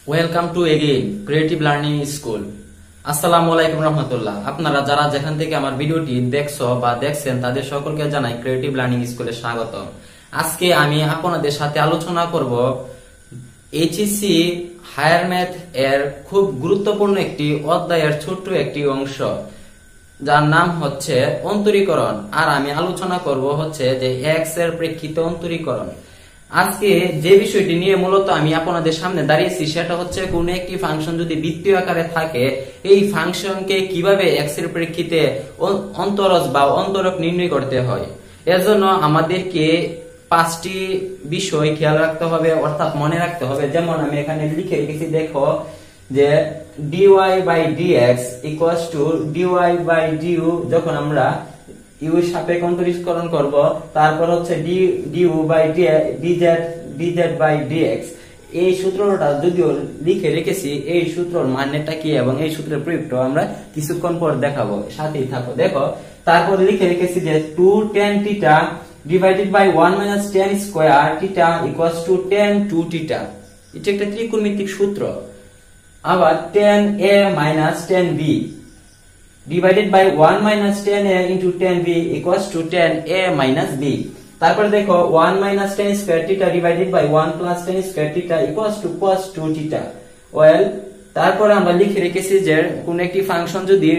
Welcome to again creative learning school. আসসালামু আলাইকুম রহমতুল্লাহ। আপনারা যারা যেখান থেকে আমার ভিডিওটি দেখছো বা দেখছেন তাদের সকলকে জানাই ক্রিয়েটিভ লার্নিং স্কুলে স্বাগত। আজকে আমি আপনাদের সাথে আলোচনা করব এইচএসসি হায়ার ম্যাথ এর খুব গুরুত্বপূর্ণ একটি অধ্যায়ের ছোট্ট একটি অংশ, যার নাম হচ্ছে অন্তরীকরণ। আর আমি আলোচনা করব হচ্ছে যে এক্স এর প্রেক্ষিতে অন্তরীকরণ। আজকে যে বিষয়টি নিয়ে মূলত আমি আপনাদের সামনে দাঁড়িয়েছি সেটা হচ্ছে কোন একটি ফাংশন যদি বৃত্তীয় আকারে থাকে, এই ফাংশনকে কিভাবে এক্স এর প্রেক্ষিতে অন্তরজ বা অন্তরক নির্ণয় করতে হয়। এর জন্য আমাদেরকে 5টি বিষয় খেয়াল রাখতে হবে, অর্থাৎ মনে রাখতে হবে। যেমন আমি এখানে লিখে রেখেছি, দেখো যে dy by dx equals to dy by du। যখন আমরা ইউ এর সাপেক্ষে অন্তরীকরণ করব, তারপর হচ্ছে du by dz by dx। এই সূত্রটা যদিও লিখে রেখেছি, এই সূত্রের মানেটা কি এবং এই সূত্রের প্রয়োগটা আমরা কিছুক্ষণ পর দেখাবো, সাথেই থাকো। দেখো তারপর লিখে রেখেছি যে 2 tan theta divided by 1 minus tan square theta equals to tan 2 theta. এটা একটা ত্রিকোণমিতিক সূত্র। আবার tan a minus tan b divided by 1 minus tan a into tan b equals to tan a minus b। তারপর দেখো 1 minus tan square theta divided by 1 plus tan square theta equals to cos 2 theta। Well, তারপর আমরা লিখে রেখেছি যে কোন একটি function যদি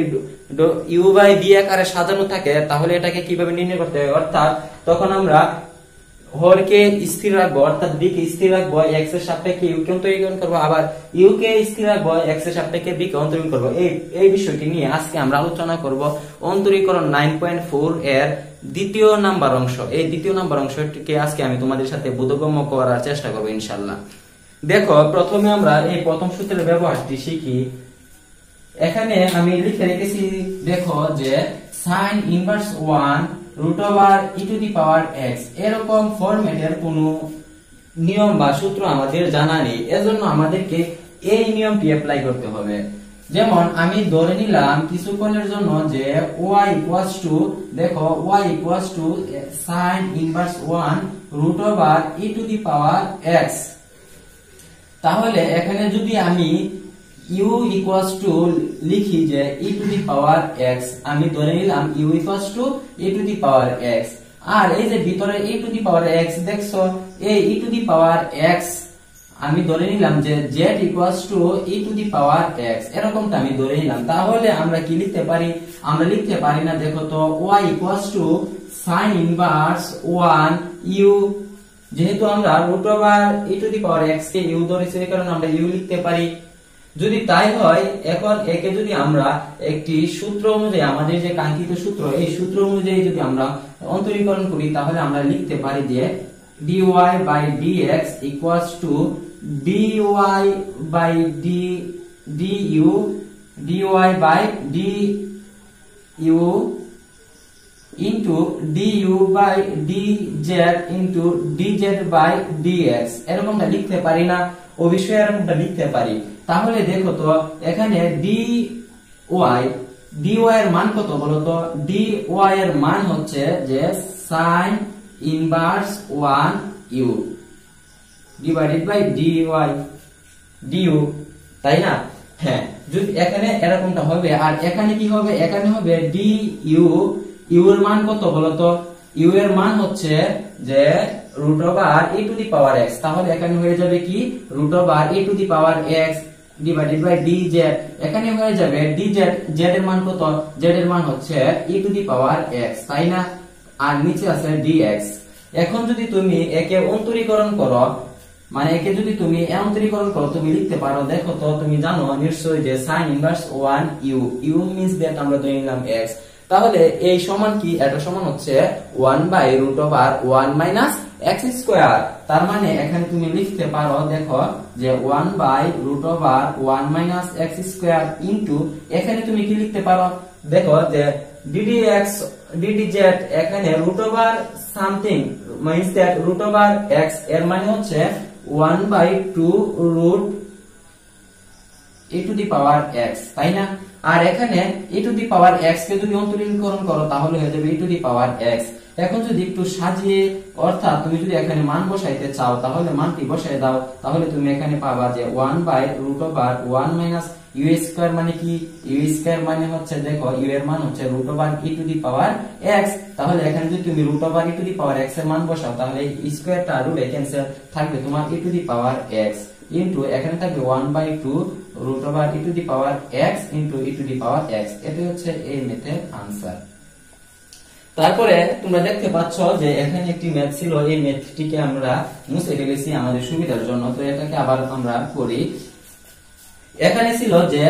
u বাই b আকারে সাজানো থাকে তাহলে এটাকে কিভাবে নির্ণয় করতে হয়। অর্থাৎ তখন আমরা হরকে স্থির রাখবো, অর্থাৎ b কে স্থির রাখবো, x এর সাপেক্ষে u কে অন্তরীকরণ করব, আবার u কে স্থির রাখবো, x এর সাপেক্ষে b কে অন্তরীকরণ করব। এই বিষয়টি নিয়ে আজকে আমরা আলোচনা করব অন্তরীকরণ 9.4 এর দ্বিতীয় নাম্বার অংশ। এই দ্বিতীয় নাম্বার অংশটিকে আজকে আমি তোমাদের সাথে বোধগম্য করার চেষ্টা করব ইনশাআল্লাহ। দেখো প্রথমে আমরা এই প্রথম সূত্রের ব্যবহারটি শিখি। এখানে আমি লিখে রেখেছি, দেখো যে sin inverse 1 root over e to the power x। এরকম ফরম্যাটের কোনো নিয়ম বা সূত্র আমাদের জানা নেই, এজন্য আমাদেরকে এই নিয়মটি অ্যাপ্লাই করতে হবে। যেমন আমি ধরে নিলাম কিছুক্ষণের জন্য যে y ইকুয়ালস টু, দেখো y equals to sin inverse 1 root over e to the power x। তাহলে এখানে যদি আমি u equals to লিখি যে e to the power x, আমি ধরে নিলাম u equals to e to the power x। আর এই যে ভিতরে e to the power x দেখছো, এই e to the power x আমি ধরে নিলাম যে z equals to e to the power x, এরকমটা আমি ধরে নিলাম। তাহলে আমরা কি লিখতে পারি? আমরা লিখতে পারি না, দেখো তো y equals to sin inverse 1 u। যেহেতু আমরা root over e to the power x K u ধরেছি, এই কারণে আমরা u লিখতে পারি। যদি তাই হয়, এখন একে যদি আমরা একটি সূত্র অনুযায়ী, আমাদের যে কাঙ্ক্ষিত সূত্র, এই সূত্র অনুযায়ী যদি আমরা অন্তরীকরণ করি, তাহলে আমরা লিখতে পারি যে dy by dx equals to dy by du dy by du into du by dz into dz by dx। এরকমটা লিখতে পারি না? অবশ্যই এরকমটা লিখতে পারি। তাহলে দেখো তো এখানে dy এর মান কত বলো তো? dy এর মান হচ্ছে যে sin inverse 1 u divided by du, তাই না? হ্যাঁ, যদি এখানে এরকমটা হবে, আর এখানে কি হবে? এখানে হবে du। u এর মান কত বলো তো? u এর মান হচ্ছে যে root over e to the power x। তাহলে এখানে হয়ে যাবে কি? root over e to the power x divided by dz। এখানে হয়ে যাবে dz, z এর মান কত? z এর মান হচ্ছে e to the power x, তাই না? আর নিচে আছে dx। এখন যদি তুমি একে অন্তরীকরণ করো, মানে একে যদি তুমি অন্তরীকরণ করো, তুমি লিখতে পারো, দেখো তো তুমি জানো নিশ্চয়ই যে sin inverse 1 u means that আমরা ধরে নিলাম x। তাহলে এই সমান কি? এটা সমান হচ্ছে 1 by root over 1 minus x square. তার মানে এখানে তুমি লিখতে পারো, দেখো যে 1 by root over 1 minus x square into, এখানে তুমি কি লিখতে পারো? দেখো যে ddx ddz, এখানে root over something means that root over x এর মানে হচ্ছে 1 by 2 root e to the power x, তাই না? আর এখানে e to the power x কে যদি অন্তরীকরণ করো তাহলে হয়ে যাবে e to the power x। এখন যদি একটু সাজিয়ে, অর্থাৎ তুমি যদি এখানে মান বসাইতে চাও তাহলে মানটি বসাই দাও, তাহলে তুমি এখানে পাবা যে 1/√1 মাইনাস ইউ স্কয়ার মানে কি, ইউ স্কয়ার মানে হচ্ছে দেখো ইউ এর মান হচ্ছে √e⁻x। তাহলে এখানে যদি তুমি √e⁻x এর মান বসাও তাহলে এই স্কয়ারটা রুটে ক্যান্সেল, থাকবে তোমার e⁻x ইনটু এখানে থাকবে 1/2 √e⁻x ইনটু e⁻x। এটা হচ্ছে এই মেথের আনসার। তারপরে তোমরা দেখতে পাচ্ছ যে এখানে একটি ম্যাথ ছিল, এই ম্যাথটিকে আমরা মুছে ফেলেছি আমাদের সুবিধার জন্য, তো এটাকে আবার আমরা করি। এখানে ছিল যে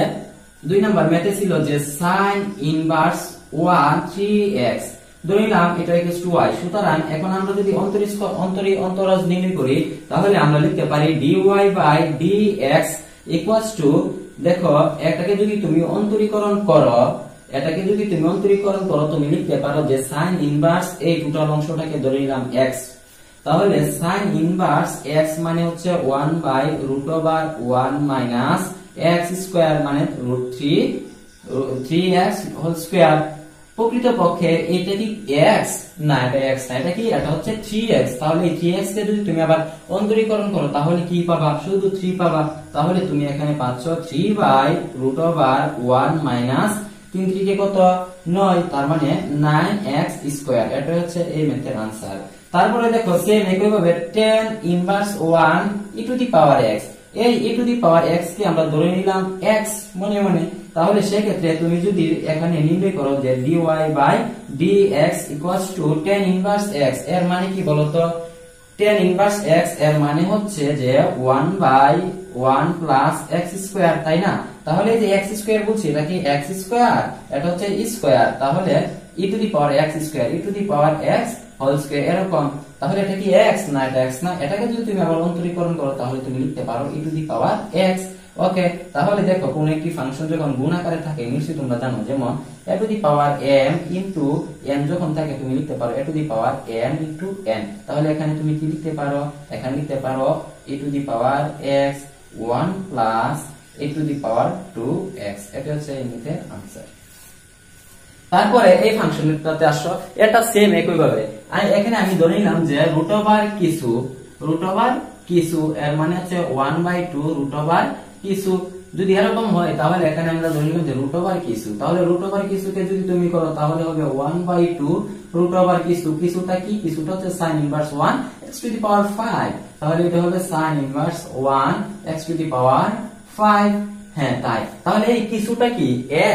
2 নাম্বার ম্যাথে ছিল যে sin ইনভার্স 1 3x, ধরে নিলাম এটা y। সুতরাং এখন আমরা যদি অন্তরাজ নির্ণয় করি তাহলে আমরা লিখতে পারি dy/dx ইকুয়ালস টু, দেখো এটাকে যদি তুমি অন্তরীকরণ করো তুমি লিখতে পারো যে sin ইনভার্স এই টোটাল অংশটাকে ধরে নিলাম x, তাহলে sin ইনভার্স x মানে হচ্ছে 1/√1 মাইনাস x স্কয়ার মানে √3x হোল স্কয়ার। প্রকৃতপক্ষে এটা কি x না, এটা x না, এটা কি, এটা হচ্ছে 3x। তাহলে এই 3x কে যদি তুমি আবার অন্তরীকরণ করো তাহলে কি পাবা, শুধু 3 পাবা। তাহলে তুমি এখানে পাচ্ছ 3/√1 মাইনাস 3 3 কে কত 9, তার মানে 9x স্কয়ার। এটা হচ্ছে এই ম্যাথের আনসার। তারপরে দেখো সেম একই ভাবে tan ইনভার্স 1 e⁻x, এই e⁻x কে আমরা ধরে নিলাম x মনে মনে। তাহলে সেই ক্ষেত্রে তুমি যদি এখানে নির্ণয় করো যে dy/dx equals to tan inverse x, এর মানে কি বলতো, tan ইনভার্স x এর মানে হচ্ছে যে 1/1 প্লাস x স্কয়ার, তাই না? তাহলে এই যে x স্কয়ার বলছি এটা কি x স্কয়ার, এটা হচ্ছে স্কয়ার, তাহলে e⁻x square e⁻x whole square এরকম। তাহলে এটা কি x না, এটা x না, এটাকে যদি তুমি আবার অন্তরীকরণ করো তাহলে তুমি লিখতে পারো e⁻x। ওকে, তাহলে দেখো কোন একটি ফাংশন যখন গুণ আকারে থাকে নিশ্চয়ই তোমরা জানো, যেমন a⁻m ইনটু n যখন থাকে তুমি লিখতে পারো a⁻m ইনটু n। তাহলে এখানে তুমি কি লিখতে পারো, এখানে লিখতে পারো e⁻x 1 প্লাস e⁻2x। এটা হচ্ছে এই মেথের আনসার। তারপরে এই ফাংশনটাতে আসো, এটা সেম একই ভাবে এখানে আমি ধরে নিলাম যে √কিছু এর মানে হচ্ছে 1/2 √কিছু। যদি এরকম হয় তাহলে এখানে আমরা ধরে নিলাম যে √কিছু, তাহলে √কিছুকে যদি তুমি করো তাহলে হবে 1/2 √কিছু। কিছুটা কি, কিছুটা হচ্ছে sin ইনভার্স 1 x⁵, তাহলে এটা হবে sin ইনভার্স 1 x⁵। হ্যাঁ তাই, তাহলে এই কিছুটা কি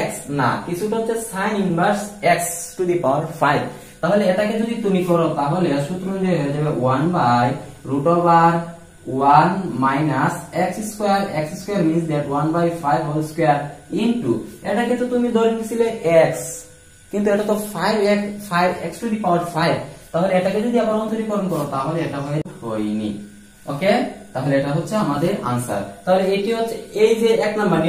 x না, কিছুটা হচ্ছে sin ইনভার্স x⁵। তাহলে এটাকে যদি তুমি করো তাহলে সূত্র অনুযায়ী হয়ে যাবে 1/√1 minus x square, x square means that 1/5 whole square into, এটাকে তো তুমি ধরে নিছিলে x, কিন্তু এটা তো 5x⁵। তাহলে এটাকে যদি আবার অন্তরীকরণ করো তাহলে এটা হয়নি। ওকে, তাহলে এটা হচ্ছে আমাদের আনসার। তাহলে এটি হচ্ছে এই যে এক নাম্বার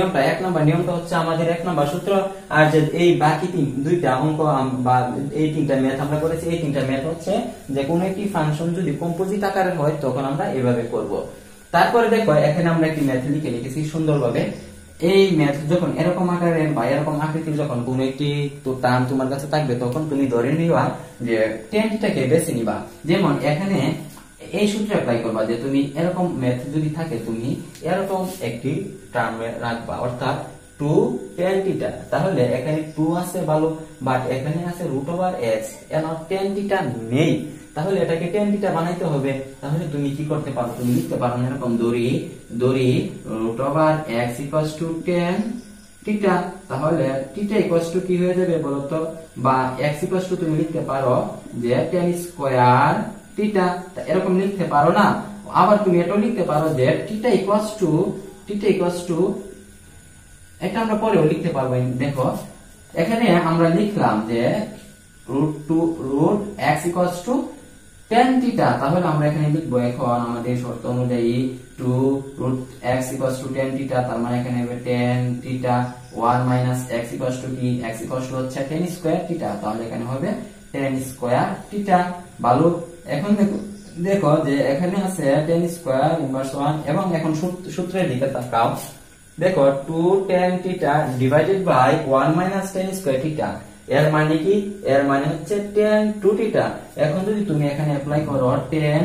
নিয়মটা হচ্ছে আমাদের 1 নাম্বার সূত্র। আর যে এই বাকি দুইটা অঙ্ক বা এই তিনটা ম্যাথ আমরা করেছি, এই তিনটা ম্যাথ হচ্ছে যে কোন একটি ফাংশন যদি কম্পোজিট আকারে হয় তখন আমরা এভাবে করব। তারপরে দেখো এখানে আমরা একটি ম্যাথ লিখেছি সুন্দরভাবে। এই ম্যাথ যখন এরকম আকারের বা এরকম আকৃতির যখন কোন একটি টার্ম তোমার কাছে থাকবে তখন তুমি ধরে নিবা যে টেনটাকে বেছে নিবা। যেমন এখানে এই সূত্র অ্যাপ্লাই করবা যে তুমি এরকম ম্যাথ যদি থাকে তুমি এরকম একটি টার্ম রাখবা, অর্থাৎ 2 tan θ। তাহলে এখানে 2 আছে ভালো, বাট এখানে আছে √x, এর tan θ নেই, তাহলে এটাকে tan θ বানাইতে হবে। তাহলে তুমি কি করতে পারো, তুমি লিখতে পারো এরকম দড়ি √x tan θ। তাহলে θ কি হয়ে যাবে বলতো, বা x তুমি লিখতে পারো যে tan স্কয়ার θ, এরকম লিখতে পারো না। আবার তুমি এটাও লিখতে পারো যে θ এটা আমরা পরেও লিখতে পারবো। দেখো এখানে আমরা লিখলাম যে √x tan θ, তাহলে আমরা এখানে লিখবো এখন আমাদের শর্ত অনুযায়ী 2√x tan θ, তার মানে এখানে হবে tan θ 1 মাইনাস x কি, x হচ্ছে tan স্কয়ার θ, তাহলে এখানে হবে tan স্কয়ার θ। ভালো, এখন দেখো যে এখানে আছে tan স্কয়ার ইনভার্স 1, এবং এখন সূত্রের দিকে তাকাও। দেখো 2 tan θ divided by 1 minus tan square θ, এর মানে কি, এর মানে হচ্ছে tan 2 থিটা। এখন যদি তুমি এখানে অ্যাপ্লাই করো tan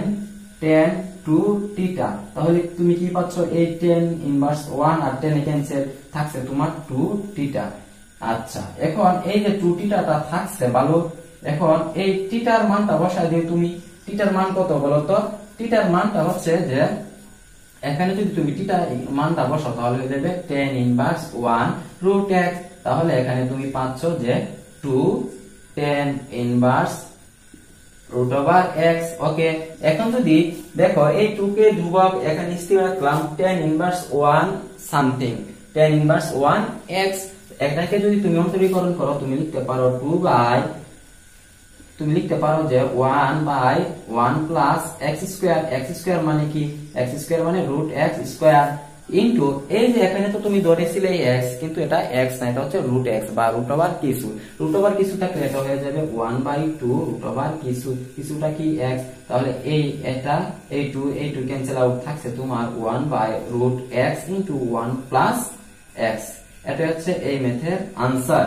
2 থিটা, তাহলে তুমি কি পাচ্ছ, এই tan ইনভার্স 1 আর tan এ ক্যান্সেল, থাকছে তোমার 2 থিটা। আচ্ছা, এখন এই যে 2 থিটাটা থাকছে ভালো, এখন এই থিটার মানটা বসায় দিও তুমি। থিটার মান কত বলো তো? থিটার মানটা হচ্ছে যে এখানে যদি তুমি থিটার মানটা বসাও তাহলে হয়ে যাবে tan ইনভার্স 1 রুট x। তাহলে এখানে তুমি পাচ্ছ যে 2 tan inverse root over x। Okay, এখন যদি দেখো এই 2 কে ধ্রুবক এখানে স্থির রাখলাম, tan inverse 1 something, tan inverse 1 x। এটাকে যদি তুমি অন্তরীকরণ করো তুমি লিখতে পারো 2 বাই, তুমি লিখতে পারো যে 1 by 1 plus x square. x square মানে কি, x স্কয়ার মানে রুট x স্কয়ার ইনটু এই যে এখানে তো তুমি ধরেছিলে x, কিন্তু এটা x না, এটা হচ্ছে রুট x বা রুট ওভার কিছু। রুট ওভার কিছু থাকলে এটা হয়ে যাবে 1 বাই 2 রুট ওভার কিছু, কিছুটা কি x। তাহলে এই এটা এই 2 ক্যান্সেল আউট, থাকছে তোমার 1 by root x into 1 plus x। এটা হচ্ছে এই মেথের আনসার।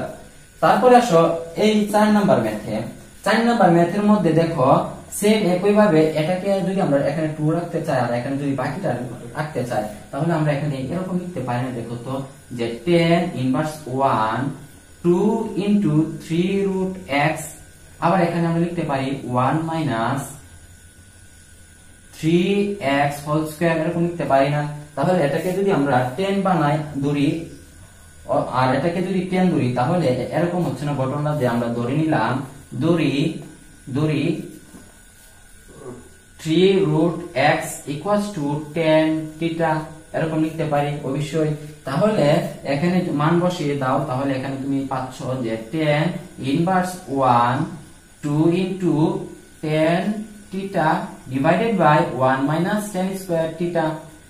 তারপরে আসো এই 4 নাম্বার ম্যাথে। 4 নাম্বার ম্যাথের মধ্যে দেখো সেম একই ভাবে এটাকে যদি আমরা এখানে 2 রাখতে চাই আর এখানে যদি বাকিটা রাখতে চাই, তাহলে আমরা এখানে এরকম লিখতে পারি না। দেখো তো যে tan inverse 1 2 into 3 root x, আবার এখানে আমরা লিখতে পারি 1 মাইনাস 3x হোল স্কয়ার, এরকম লিখতে পারি না। তাহলে এটাকে যদি আমরা 10 বানাই ধরি আর এটাকে যদি 10 ধরি, তাহলে এরকম হচ্ছে না ঘটনা যে আমরা ধরে নিলাম ধরি 3 root x equals to tan theta, এরকম লিখতে পারি অবশ্যই। তাহলে এখানে মান বসিয়ে দাও, তাহলে এখানে তুমি পাচ্ছ যে tan inverse 1 2 into tan theta divided by 1 minus tan square theta।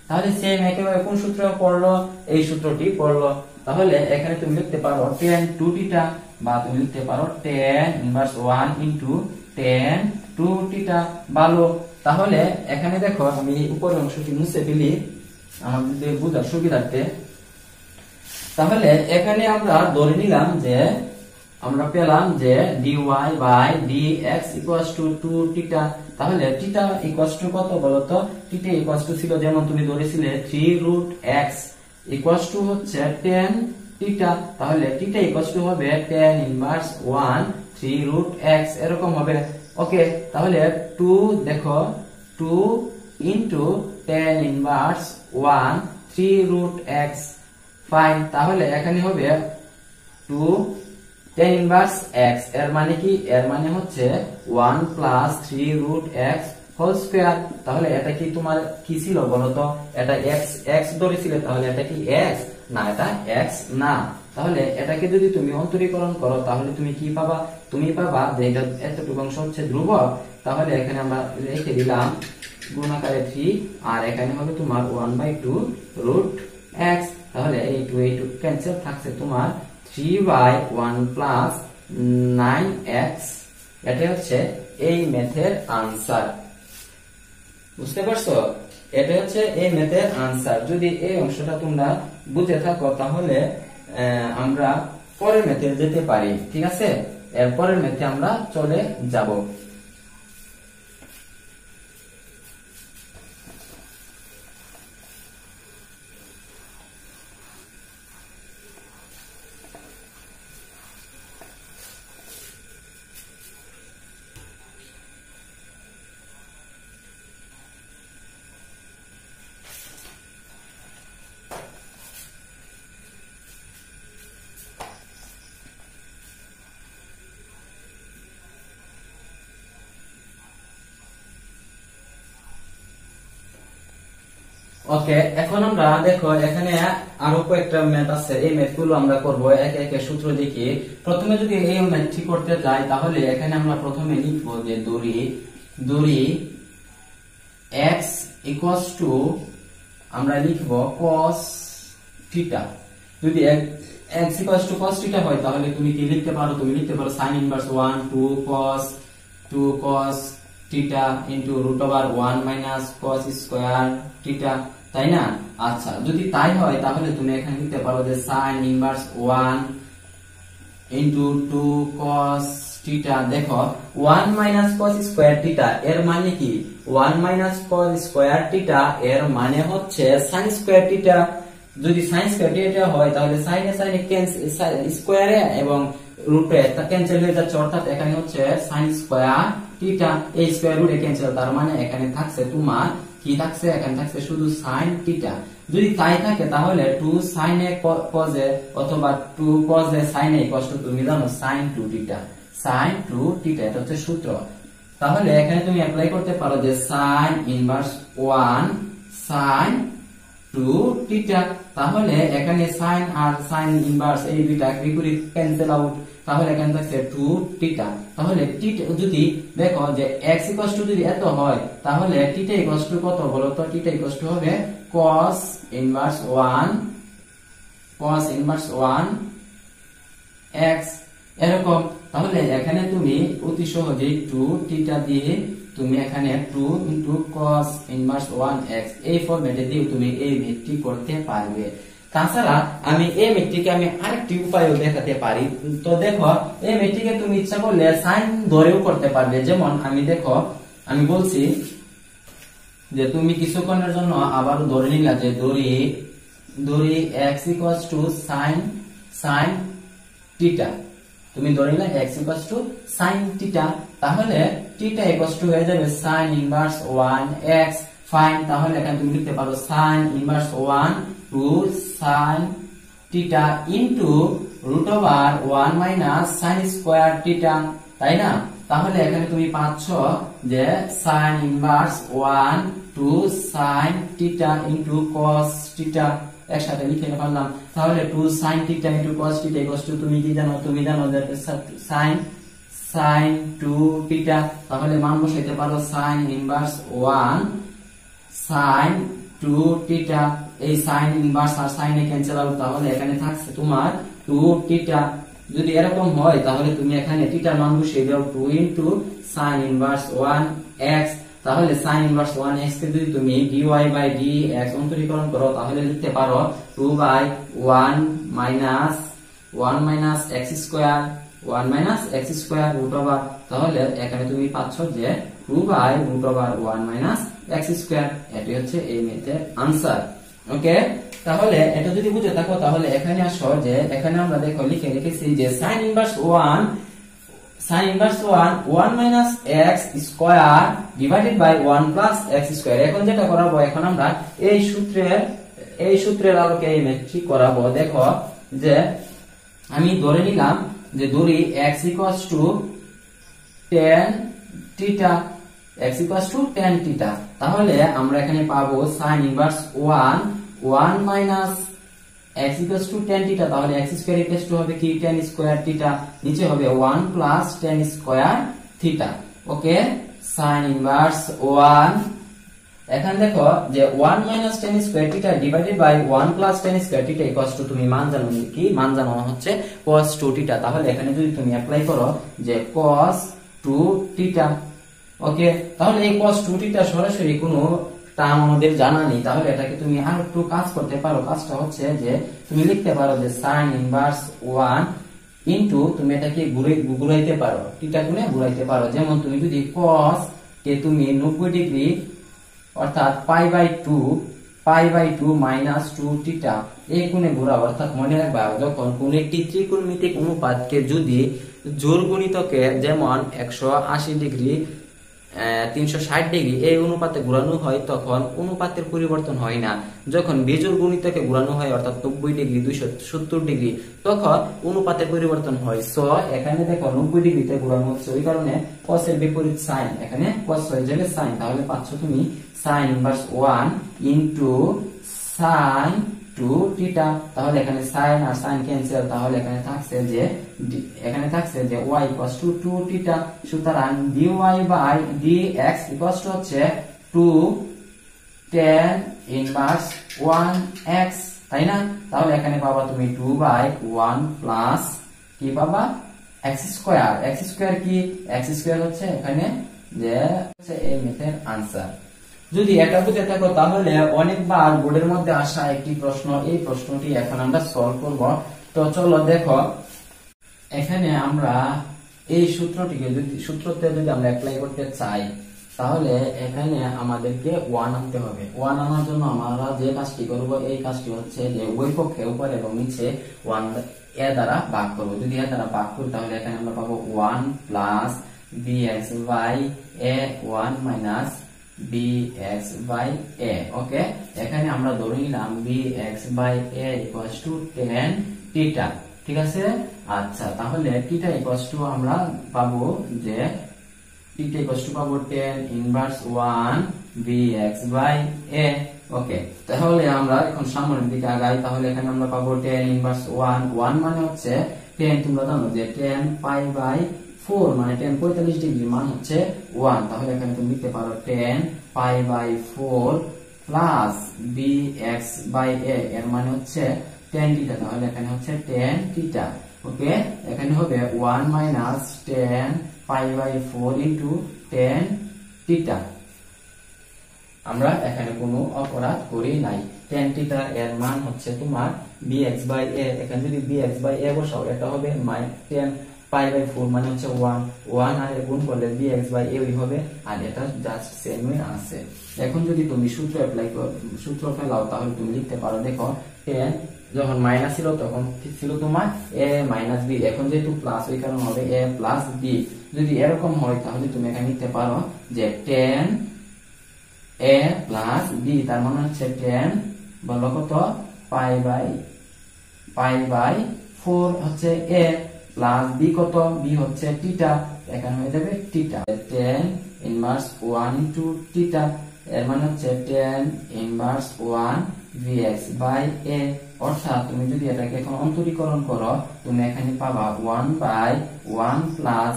তাহলে সেম একেবারে কোন সূত্র পড়লো, এই সূত্রটি পড়লো। তাহলে এখানে তুমি লিখতে পারো tan 2 theta বা তুমি লিখতে পারো tan inverse 1 into tan 2 theta। ভালো, তাহলে এখানে দেখো আমি উপরের অংশটি মুছে ফেলি আমাদের বোঝার সুবিধার্থে। তাহলে এখানে আমরা ধরে নিলাম যে আমরা পেলাম যে dy by dx equals to 2 theta। তাহলে theta equals to কত বলতো? theta equals to ছিল যেমন তুমি ধরেছিলে 3 root x equals to হচ্ছে tan theta। তাহলে theta equals to হবে tan inverse 1 3 root x, এরকম হবে। ওকে, তাহলে 2 দেখো 2 into tan inverse 1 3 root x, fine. তাহলে এখানে হবে 2 tan inverse x, এর মানে কি, এর মানে হচ্ছে 1 plus 3 root x whole square। তাহলে এটা কি তোমার কি ছিল বলতো? এটা x ধরেছিল, তাহলে এটা কি x না, এটা x না। তাহলে এটাকে যদি তুমি অন্তরীকরণ করো তাহলে তুমি কি পাবা? তুমি পাবা যে এটা এতটুকু অংশ হচ্ছে ধ্রুবক, তাহলে এখানে আমরা লিখে দিলাম গুণাকারে 3 আর এখানে হবে তোমার 1/2 root x। তাহলে এই 2 ক্যান্সেল, থাকছে তোমার 3/1 plus 9x। এটা হচ্ছে এই ম্যাথের আনসার। বুঝতে পারছো? এটা হচ্ছে এই ম্যাথের আনসার। যদি এই অংশটা তোমরা বুঝে থাকো তাহলে আমরা পরের ম্যাথে যেতে পারি। ঠিক আছে, এর পরের ম্যাথে আমরা চলে যাব। ওকে, এখন আমরা দেখো এখানে আরো কয়েকটা ম্যাথ আছে, এই ম্যাথগুলো আমরা করব একে একে সূত্র দেখিয়ে। প্রথমে যদি এই ম্যাথটি করতে যাই তাহলে এখানে আমরা প্রথমে লিখব যে দড়ি x equals to আমরা লিখব cos থিটা। যদি x equals to cos theta হয় তাহলে তুমি কি লিখতে পারো? তুমি লিখতে পারো sin inverse 1 2 cos theta into root over 1 minus cos square theta, তাই না? আচ্ছা, যদি তাই হয় তাহলে তুমি এখানে লিখতে পারো যে sin inverse 1 into 2 cos theta. দেখো 1 মাইনাস cos স্কয়ার থিটা এর মানে কি? 1 মাইনাস cos স্কয়ার থিটা এর মানে হচ্ছে sin স্কয়ার থিটা। যদি sin স্কয়ার থিটা হয় তাহলে sin এ স্কয়ারে এবং রুটে ক্যান্সেল হয়ে যাচ্ছে, অর্থাৎ এখানে হচ্ছে sin স্কয়ার থিটা, এই স্কয়ার রুটে ক্যান্সেল, তার মানে এখানে থাকছে তোমার কি থাকছে? এখানে থাকছে শুধু sin থিটা। যদি তাই থাকে তাহলে 2 sin a cos a অথবা 2 cos a sin a কষ্ট তুমি জানো sin 2 থিটা, sin 2 থিটা, এটা হচ্ছে সূত্র। তাহলে এখানে তুমি অ্যাপ্লাই করতে পারো যে sin ইনভার্স 1 sin 2 থিটা। তাহলে এখানে sin আর sin ইনভার্স এই দুইটা বিপরীত ক্যান্সেল আউট, তাহলে এখানে থাকছে 2 থিটা। তাহলে থিটা যদি দেখো যে x যদি এত হয় তাহলে থিটা কত বলো তো? থিটা হবে cos ইনভার্স 1 x এরকম। তাহলে এখানে তুমি অতি সহজেই 2 থিটা দিয়ে তুমি এখানে 2 ইনটু cos ইনভার্স 1 x এই ফরম্যাটে দিয়ে তুমি এই ম্যাথটি করতে পারবে। তাছাড়া আমি এই ম্যাথটিকে আমি আরেকটি উপায়ও দেখাতে পারি। তো দেখো এই ম্যাথটিকে তুমি ইচ্ছা করলে সাইন ধরেও করতে পারবে। যেমন আমি বলছি যে তুমি কিছুক্ষণের জন্য আবার ধরে নিলা যে ধরি x sin থিটা, তুমি ধরে নিলা x sin থিটা, তাহলে থিটা হয়ে যাবে sin ইনভার্স 1 x। ফাইন, তাহলে এখানে তুমি লিখতে পারো sin inverse 1 2 sin theta into root over 1 minus sin square theta, তাই না? তাহলে এখানে তুমি পাচ্ছ যে sin inverse 1 2 sin theta into cos theta, একসাথে লিখে ফেললাম। তাহলে 2 sin theta into cos theta তুমি কি জানো? তুমি জানো যে sin 2 থিটা, তাহলে মান বসাইতে পারো sin ইনভার্স 1 sin 2 থিটা। এই sin ইনভার্স আর sin এ ক্যান্সেল আউট, তাহলে এখানে থাকছে তোমার 2 থিটা। যদি এরকম হয় তাহলে তুমি এখানে থিটার মান বসিয়ে দাও 2 ইনটু sin ইনভার্স 1 x। তাহলে sin ইনভার্স 1 x কে যদি তুমি dy বাই dx অন্তরীকরণ করো তাহলে লিখতে পারো 2 by 1 minus x square root over. তাহলে এখানে তুমি পাচ্ছ যে 2 by root over 1 minus x square. এটি হচ্ছে এই ম্যাথের আনসার। ওকে, তাহলে এটা যদি বুঝে থাকো তাহলে এখানে আসো যে এখানে আমরা দেখো লিখে রেখেছি যে sin inverse 1 minus x square divided by 1 plus x square. এখন যেটা করাবো, এখন আমরা এই সূত্রের আলোকে এই ম্যাথটি করাবো। দেখো যে আমি ধরে নিলাম যে ধরি x tan theta, tan theta, তাহলে আমরা এখানে পাবো sin inverse 1 minus x tan theta, তাহলে x স্কয়ার হবে কি tan স্কয়ার থিটা, নিচে হবে 1 plus tan square theta. Okay, sin inverse 1, এখন দেখো যে 1 minus tan square theta divided by 1 plus tan square theta equals to তুমি মান জানো কি? মান জানো হচ্ছে cos 2 থিটা। তাহলে এখানে যদি তুমি অ্যাপ্লাই করো যে cos 2 থিটা, ওকে, তাহলে এই cos 2 থিটা সরাসরি কোনো টার্ম আমাদের জানা নেই, তাহলে এটাকে তুমি আর একটু কাজ করতে পারো। কাজটা হচ্ছে যে তুমি লিখতে পারো যে sin ইনভার্স 1 ইনটু তুমি এটাকে ঘুরাইতে পারো, থিটা গুণে ঘুরাইতে পারো। যেমন তুমি যদি cos কে তুমি 90 ডিগ্রি অর্থাৎ পাই বাই 2 মাইনাস 2 থিটা এই কোণে ঘোরাও, অর্থাৎ মনে রাখবা যখন কোন একটি ত্রিকোণমিতিক অনুপাতকে যদি জোড় গুণিতকে যেমন 180 ডিগ্রি 360 ডিগ্রি এই অনুপাতে ঘোরানো হয় তখন অনুপাতের পরিবর্তন হয় না। যখন বিজোড় গুণিতকে ঘোরানো হয় অর্থাৎ 90 ডিগ্রি 270 ডিগ্রি তখন অনুপাতের পরিবর্তন হয়। সো এখানে দেখো 90 ডিগ্রিতে ঘোরানো হচ্ছে, ওই কারণে cos এর বিপরীত sin, এখানে cos হয়ে যাবে sin। তাহলে পাচ্ছ তুমি sin inverse 1 into sin 2 theta. তাহলে এখানে sin আর sin ক্যান্সেল, তাহলে এখানে থাকছে যে y ইকুয়ালস টু 2 থিটা। সুতরাং dy by dx equals to হচ্ছে 2 tan ইনভার্স 1x, তাই না? তাহলে এখানে পাবা তুমি 2 বাই 1 প্লাস কি পাবা x স্কয়ার। x স্কয়ার কি? x স্কয়ার হচ্ছে এখানে যে এই ম্যাথের আনসার। যদি এটা বুঝে থাকো তাহলে অনেকবার বোর্ডের মধ্যে আসা একটি প্রশ্ন, এই প্রশ্নটি এখন আমরা সলভ করব। তো চলো দেখো, এখানে আমরা এই সূত্রতে যদি আমরা অ্যাপ্লাই করতে চাই, তাহলে এখানে আমাদেরকে 1 আনতে হবে। 1 আনার জন্য আমরা যে কাজটি করব, এই কাজটি হচ্ছে যে উভয় পক্ষে উপরে এবং নিচে 1 এ দ্বারা ভাগ করব। যদি এ দ্বারা ভাগ করি তাহলে এখানে আমরা পাবো 1 plus bx by a 1 minus bx by a। Okay, এখানে আমরা ধরে নিলাম bx by a equals to tan theta. ঠিক আছে। আচ্ছা, তাহলে থিটা ইকুয়ালস টু আমরা পাবো যে থিটা ইকুয়ালস টু পাবো tan inverse 1 bx by a। Okay, তাহলে আমরা এখন সামনের দিকে আগাই। তাহলে এখানে আমরা পাবো tan ইনভার্স 1 মানে হচ্ছে tan, তোমরা জানো যে tan পাই বাই 4 মানে tan 45 ডিগ্রি মান হচ্ছে 1। তাহলে এখানে তুমি লিখতে পারো tan pi by 4 plus bx by a, এর মানে হচ্ছে tan থিটা। তাহলে এখানে হচ্ছে tan থিটা। ওকে, এখানে হবে 1 minus tan pi by 4 into tan theta. আমরা এখানে কোনো অপরাধ করি নাই। tan থিটা এর মান হচ্ছে তোমার bx বাই a। এখানে যদি bx বাই a বসাও, এটা হবে tan পাই বাই 4 মানে হচ্ছে 1 আর গুণ করলে bx বাই a হবে, আর এটা জাস্ট সেমই আছে। এখন যদি তুমি সূত্র ফেলাও, তাহলে তুমি লিখতে পারো, দেখো tan যখন মাইনাস ছিল তখন ছিল তোমার a মাইনাস b, এখন যেহেতু প্লাস ওই কারণে হবে a প্লাস b। যদি এরকম হয় তাহলে তুমি এখানে লিখতে পারো যে tan a প্লাস b, তার মানে হচ্ছে tan বলো কত পাই বাই 4 হচ্ছে a প্লাস b কত, b হচ্ছে থিটা, এখানে হয়ে যাবে theta. tan inverse 1 into theta, এর মানে হচ্ছে tan inverse 1 vx by a। অর্থাৎ তুমি যদি এটাকে এখন অন্তরীকরণ করো, তুমি এখানে পাবা 1 by 1 plus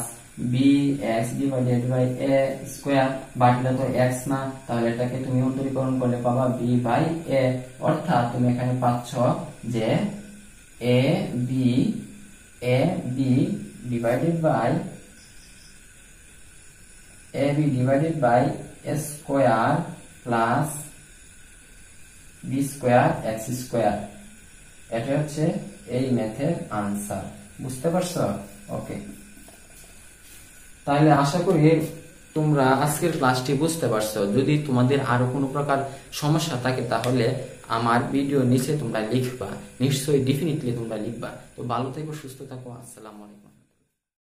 bx divided by a square, বাকিটা তো x না, তাহলে এটাকে তুমি অন্তরীকরণ করলে পাবা b বাই a। অর্থাৎ তুমি এখানে পাচ্ছ যে a b divided by a square plus b square x square. এটা হচ্ছে এই ম্যাথের আনসার। বুঝতে পারছো? ওকে, তাহলে আশা করি তোমরা আজকের ক্লাসটি বুঝতে পারছো। যদি তোমাদের আরো কোনো প্রকার সমস্যা থাকে তাহলে আমার ভিডিও নিচে তোমরা লিখবা, নিশ্চয়ই ডেফিনেটলি তোমরা লিখবা। তো ভালো থেকো, সুস্থ থাকো, আসসালামু আলাইকুম।